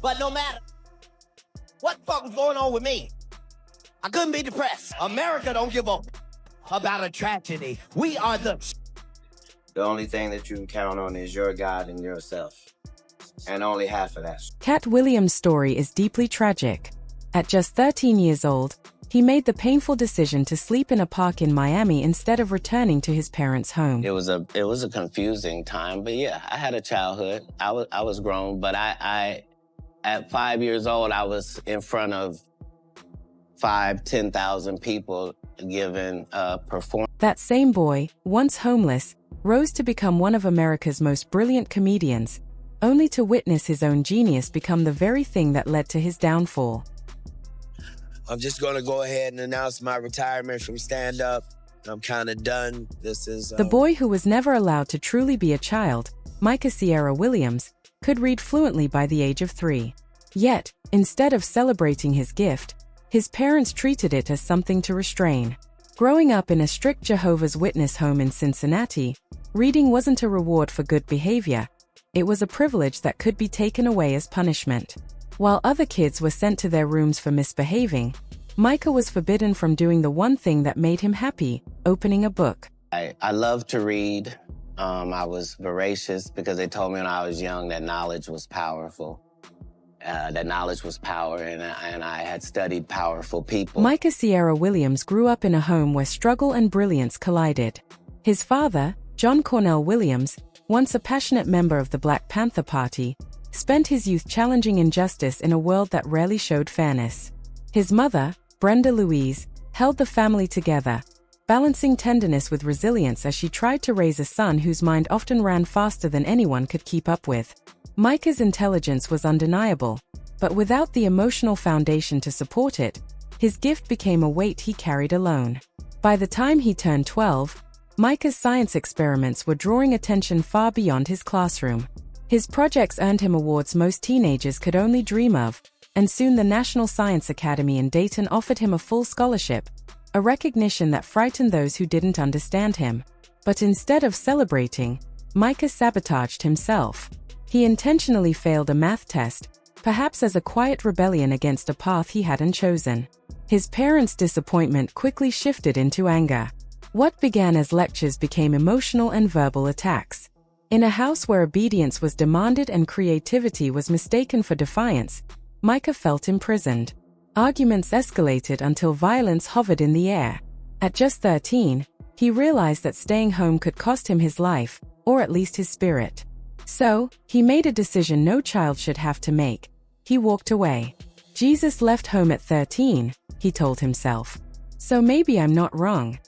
But no matter what the fuck was going on with me, I couldn't be depressed. America don't give a about a tragedy. We are the only thing that you can count on is your God and yourself. And only half of that. Katt Williams' story is deeply tragic. At just 13 years old, he made the painful decision to sleep in a park in Miami instead of returning to his parents' home. It was a confusing time, but yeah, I had a childhood. I was grown, but I at 5 years old, I was in front of 10,000 people giving a performance. That same boy, once homeless, rose to become one of America's most brilliant comedians, only to witness his own genius become the very thing that led to his downfall. I'm just going to go ahead and announce my retirement from stand-up. I'm kind of done. This is... The boy who was never allowed to truly be a child, Katt Williams, could read fluently by the age of 3. Yet, instead of celebrating his gift, his parents treated it as something to restrain. Growing up in a strict Jehovah's Witness home in Cincinnati, reading wasn't a reward for good behavior. It was a privilege that could be taken away as punishment. While other kids were sent to their rooms for misbehaving, Micah was forbidden from doing the one thing that made him happy, opening a book. I love to read. I was voracious because they told me when I was young that knowledge was powerful. That knowledge was power, and I had studied powerful people. Katt Williams grew up in a home where struggle and brilliance collided. His father, John Cornell Williams, once a passionate member of the Black Panther Party, spent his youth challenging injustice in a world that rarely showed fairness. His mother, Brenda Louise, held the family together, balancing tenderness with resilience as she tried to raise a son whose mind often ran faster than anyone could keep up with. Micah's intelligence was undeniable, but without the emotional foundation to support it, his gift became a weight he carried alone. By the time he turned 12, Micah's science experiments were drawing attention far beyond his classroom. His projects earned him awards most teenagers could only dream of, and soon the National Science Academy in Dayton offered him a full scholarship, a recognition that frightened those who didn't understand him. But instead of celebrating, Micah sabotaged himself. He intentionally failed a math test, perhaps as a quiet rebellion against a path he hadn't chosen. His parents' disappointment quickly shifted into anger. What began as lectures became emotional and verbal attacks. In a house where obedience was demanded and creativity was mistaken for defiance, Micah felt imprisoned. Arguments escalated until violence hovered in the air. At just 13, he realized that staying home could cost him his life, or at least his spirit. So, he made a decision no child should have to make. He walked away. Jesus left home at 13, he told himself. So maybe I'm not wrong.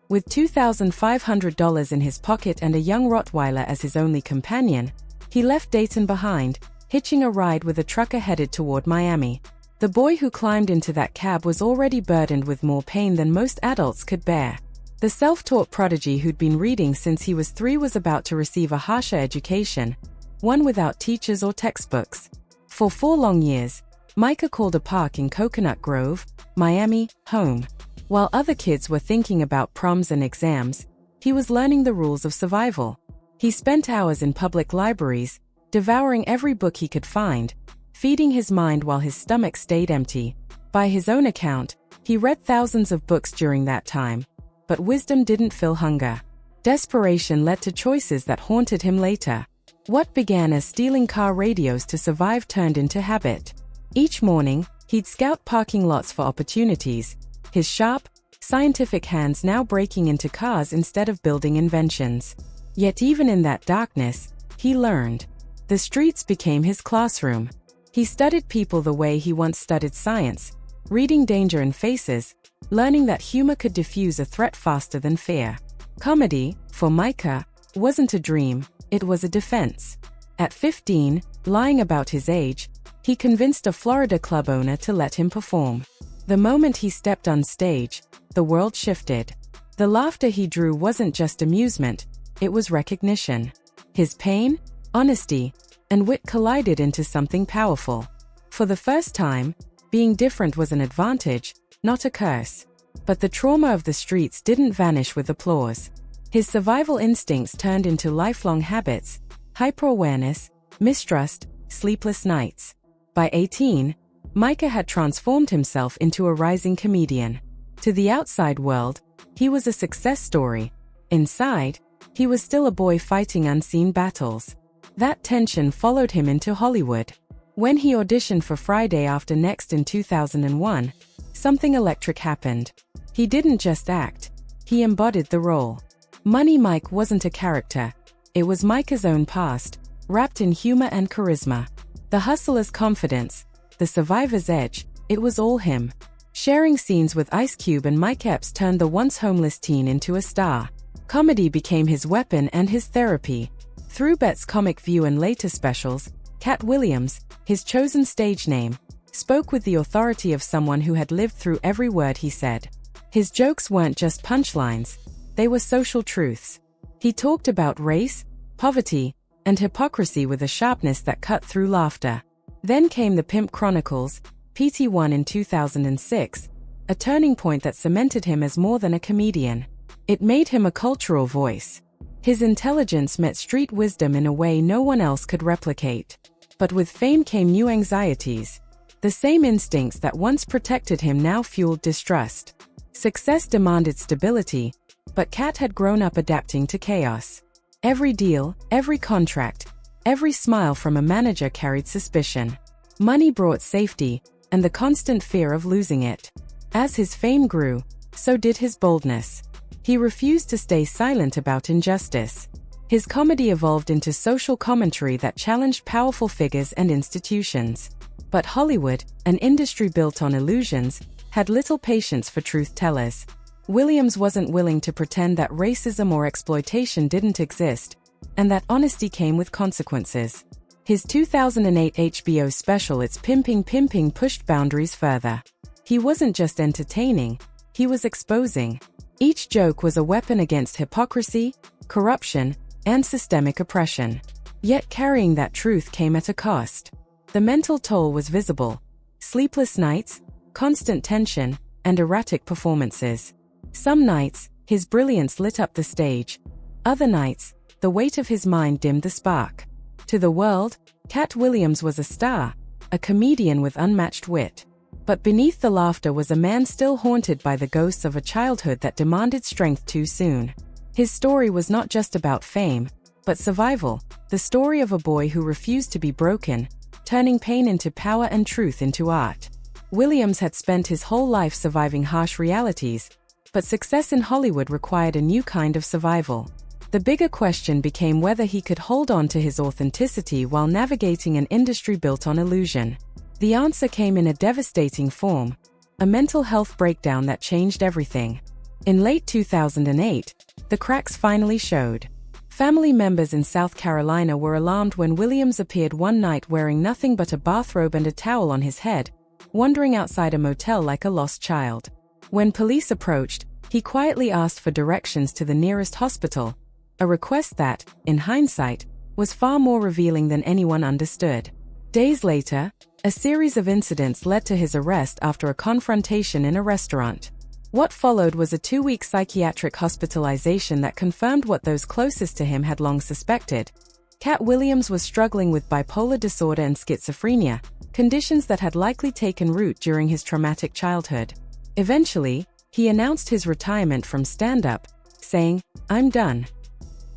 With $2,500 in his pocket and a young Rottweiler as his only companion, he left Dayton behind, hitching a ride with a trucker headed toward Miami. The boy who climbed into that cab was already burdened with more pain than most adults could bear. The self-taught prodigy who'd been reading since he was 3 was about to receive a harsher education, one without teachers or textbooks. For 4 long years, Micah called a park in Coconut Grove, Miami, home. While other kids were thinking about proms and exams, he was learning the rules of survival. He spent hours in public libraries, devouring every book he could find, feeding his mind while his stomach stayed empty. By his own account, he read thousands of books during that time. But wisdom didn't fill hunger. Desperation led to choices that haunted him later. What began as stealing car radios to survive turned into habit. Each morning, he'd scout parking lots for opportunities, his sharp, scientific hands now breaking into cars instead of building inventions. Yet even in that darkness, he learned. The streets became his classroom. He studied people the way he once studied science, reading danger in faces, learning that humor could diffuse a threat faster than fear. Comedy, for Micah, wasn't a dream, it was a defense. At 15, lying about his age, he convinced a Florida club owner to let him perform. The moment he stepped on stage, the world shifted. The laughter he drew wasn't just amusement, it was recognition. His pain, honesty, and wit collided into something powerful. For the first time, being different was an advantage, not a curse. But the trauma of the streets didn't vanish with applause. His survival instincts turned into lifelong habits, hyper-awareness, mistrust, sleepless nights. By 18, Micah had transformed himself into a rising comedian. To the outside world, he was a success story. Inside, he was still a boy fighting unseen battles. That tension followed him into Hollywood. When he auditioned for Friday After Next in 2001, something electric happened. He didn't just act, he embodied the role. Money Mike wasn't a character. It was Micah's own past, wrapped in humor and charisma. The hustler's confidence, the survivor's edge, it was all him. Sharing scenes with Ice Cube and Mike Epps turned the once homeless teen into a star. Comedy became his weapon and his therapy. Through Bet's Comic View and later specials, Katt Williams, his chosen stage name, spoke with the authority of someone who had lived through every word he said. His jokes weren't just punchlines, they were social truths. He talked about race, poverty, and hypocrisy with a sharpness that cut through laughter. Then came The Pimp Chronicles, PT1 in 2006, a turning point that cemented him as more than a comedian. It made him a cultural voice. His intelligence met street wisdom in a way no one else could replicate. But with fame came new anxieties. The same instincts that once protected him now fueled distrust. Success demanded stability, but Katt had grown up adapting to chaos. Every deal, every contract, every smile from a manager carried suspicion. Money brought safety, and the constant fear of losing it. As his fame grew, so did his boldness. He refused to stay silent about injustice. His comedy evolved into social commentary that challenged powerful figures and institutions. But Hollywood, an industry built on illusions, had little patience for truth-tellers. Williams wasn't willing to pretend that racism or exploitation didn't exist, and that honesty came with consequences. His 2008 HBO special It's Pimping pushed boundaries further. He wasn't just entertaining, he was exposing. Each joke was a weapon against hypocrisy, corruption, and systemic oppression. Yet carrying that truth came at a cost. The mental toll was visible. Sleepless nights, constant tension, and erratic performances. Some nights, his brilliance lit up the stage. Other nights, the weight of his mind dimmed the spark. To the world, Katt Williams was a star, a comedian with unmatched wit. But beneath the laughter was a man still haunted by the ghosts of a childhood that demanded strength too soon. His story was not just about fame, but survival, the story of a boy who refused to be broken, turning pain into power and truth into art. Williams had spent his whole life surviving harsh realities, but success in Hollywood required a new kind of survival. The bigger question became whether he could hold on to his authenticity while navigating an industry built on illusion. The answer came in a devastating form, a mental health breakdown that changed everything. In late 2008, the cracks finally showed. Family members in South Carolina were alarmed when Williams appeared one night wearing nothing but a bathrobe and a towel on his head, wandering outside a motel like a lost child. When police approached, he quietly asked for directions to the nearest hospital, a request that, in hindsight, was far more revealing than anyone understood. Days later, a series of incidents led to his arrest after a confrontation in a restaurant. What followed was a 2-week psychiatric hospitalization that confirmed what those closest to him had long suspected. Katt Williams was struggling with bipolar disorder and schizophrenia, conditions that had likely taken root during his traumatic childhood. Eventually, he announced his retirement from stand-up, saying, "I'm done."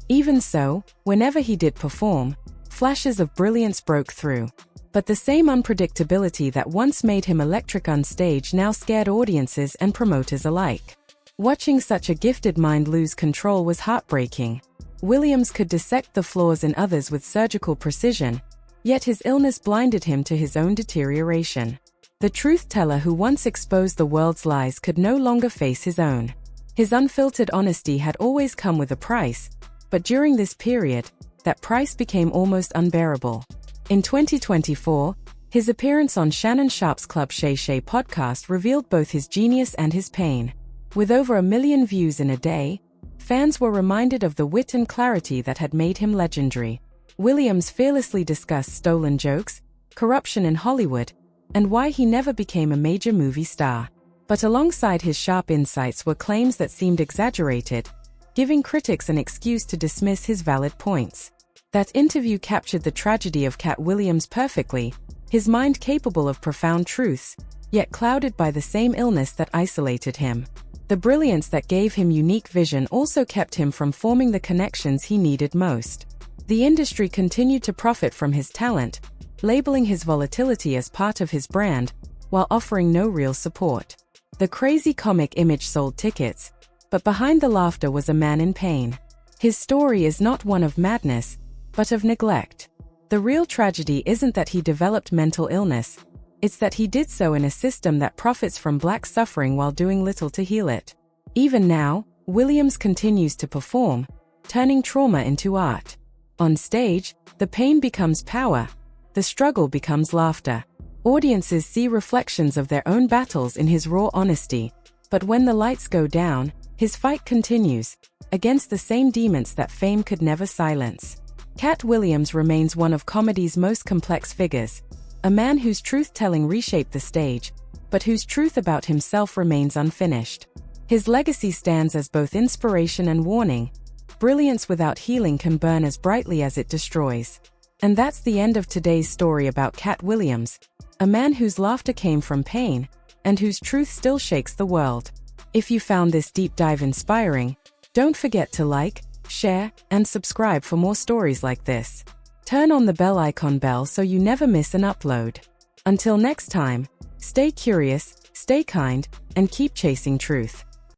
Even so, whenever he did perform, flashes of brilliance broke through. But the same unpredictability that once made him electric on stage now scared audiences and promoters alike. Watching such a gifted mind lose control was heartbreaking. Williams could dissect the flaws in others with surgical precision, yet his illness blinded him to his own deterioration. The truth-teller who once exposed the world's lies could no longer face his own. His unfiltered honesty had always come with a price, but during this period, that price became almost unbearable. In 2024, his appearance on Shannon Sharp's Club Shay Shay podcast revealed both his genius and his pain. With over 1 million views in a day, fans were reminded of the wit and clarity that had made him legendary. Williams fearlessly discussed stolen jokes, corruption in Hollywood, and why he never became a major movie star. But alongside his sharp insights were claims that seemed exaggerated, giving critics an excuse to dismiss his valid points. That interview captured the tragedy of Katt Williams perfectly, his mind capable of profound truths, yet clouded by the same illness that isolated him. The brilliance that gave him unique vision also kept him from forming the connections he needed most. The industry continued to profit from his talent, labeling his volatility as part of his brand, while offering no real support. The crazy comic image sold tickets, but behind the laughter was a man in pain. His story is not one of madness, but of neglect. The real tragedy isn't that he developed mental illness, it's that he did so in a system that profits from Black suffering while doing little to heal it. Even now, Williams continues to perform, turning trauma into art. On stage, the pain becomes power, the struggle becomes laughter. Audiences see reflections of their own battles in his raw honesty, but when the lights go down, his fight continues, against the same demons that fame could never silence. Katt Williams remains one of comedy's most complex figures, a man whose truth-telling reshaped the stage, but whose truth about himself remains unfinished. His legacy stands as both inspiration and warning. Brilliance without healing can burn as brightly as it destroys. And that's the end of today's story about Katt Williams, a man whose laughter came from pain, and whose truth still shakes the world. If you found this deep dive inspiring, don't forget to like, share, and subscribe for more stories like this. Turn on the bell icon so you never miss an upload. Until next time, stay curious, stay kind, and keep chasing truth.